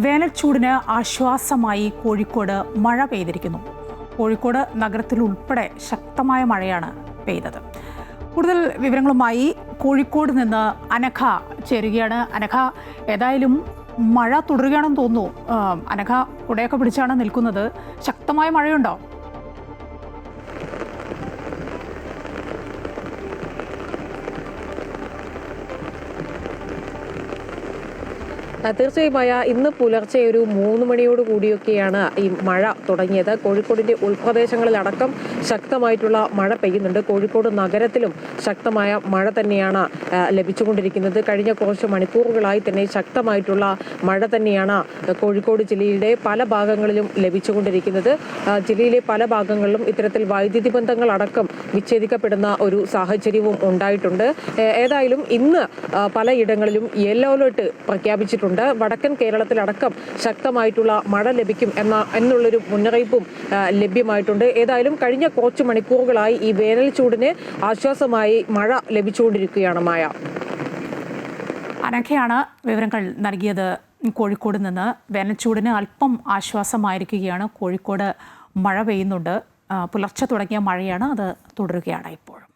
വേനൽച്ചൂടിന് ആശ്വാസമായി കോഴിക്കോട് മഴ പെയ്തിരിക്കുന്നു. കോഴിക്കോട് നഗരത്തിൽ ഉൾപ്പെടെ ശക്തമായ മഴയാണ് പെയ്തത്. കൂടുതൽ വിവരങ്ങളുമായി കോഴിക്കോട് നിന്ന് അനഘ ചേരുകയാണ്. അനഘ, ഏതായാലും മഴ തുടരുകയാണെന്ന് തോന്നുന്നു. അനഘ കുടയൊക്കെ പിടിച്ചാണ് നിൽക്കുന്നത്. ശക്തമായ മഴയുണ്ടോ? തീർച്ചയായും ഇന്ന് പുലർച്ചെ ഒരു 3 മണിയോട് കൂടിയൊക്കെയാണ് ഈ മഴ തുടങ്ങിയത്. കോഴിക്കോടിന്റെ ഉൾപ്രദേശങ്ങളിലടക്കം ശക്തമായിട്ടുള്ള മഴ പെയ്യുന്നുണ്ട്. കോഴിക്കോട് നഗരത്തിലും ശക്തമായ മഴ തന്നെയാണ് ലഭിച്ചുകൊണ്ടിരിക്കുന്നത്. കഴിഞ്ഞ കുറച്ച് മണിക്കൂറുകളായി തന്നെ ശക്തമായിട്ടുള്ള മഴ തന്നെയാണ് കോഴിക്കോട് ജില്ലയുടെ പല ഭാഗങ്ങളിലും ലഭിച്ചുകൊണ്ടിരിക്കുന്നത്. ജില്ലയിലെ പല ഭാഗങ്ങളിലും ഇത്തരത്തിൽ വൈദ്യുതി ബന്ധങ്ങളടക്കം വിച്ഛേദിക്കപ്പെടുന്ന ഒരു സാഹചര്യവും ഉണ്ടായിട്ടുണ്ട്. ഏതായാലും ഇന്ന് പലയിടങ്ങളിലും യെല്ലോ അലേർട്ട് പ്രഖ്യാപിച്ചിട്ടുണ്ട്. വടക്കൻ കേരളത്തിലടക്കം ശക്തമായിട്ടുള്ള മഴ ലഭിക്കും എന്നുള്ളൊരു മുന്നറിയിപ്പും ലഭ്യമായിട്ടുണ്ട്. ഏതായാലും കഴിഞ്ഞ കുറച്ച് മണിക്കൂറുകളായി ഈ വേനൽ ചൂടിന് ആശ്വാസമായി മഴ ലഭിച്ചുകൊണ്ടിരിക്കുകയാണ്. മായ അനഘയാണ് വിവരങ്ങൾ നൽകിയത്. കോഴിക്കോട് നിന്ന് വേനൽച്ചൂടിന് അല്പം ആശ്വാസമായിരിക്കുകയാണ്. കോഴിക്കോട് മഴ പെയ്യുന്നുണ്ട്. പുലർച്ചെ തുടങ്ങിയ മഴയാണ്, അത് തുടരുകയാണ് ഇപ്പോഴും.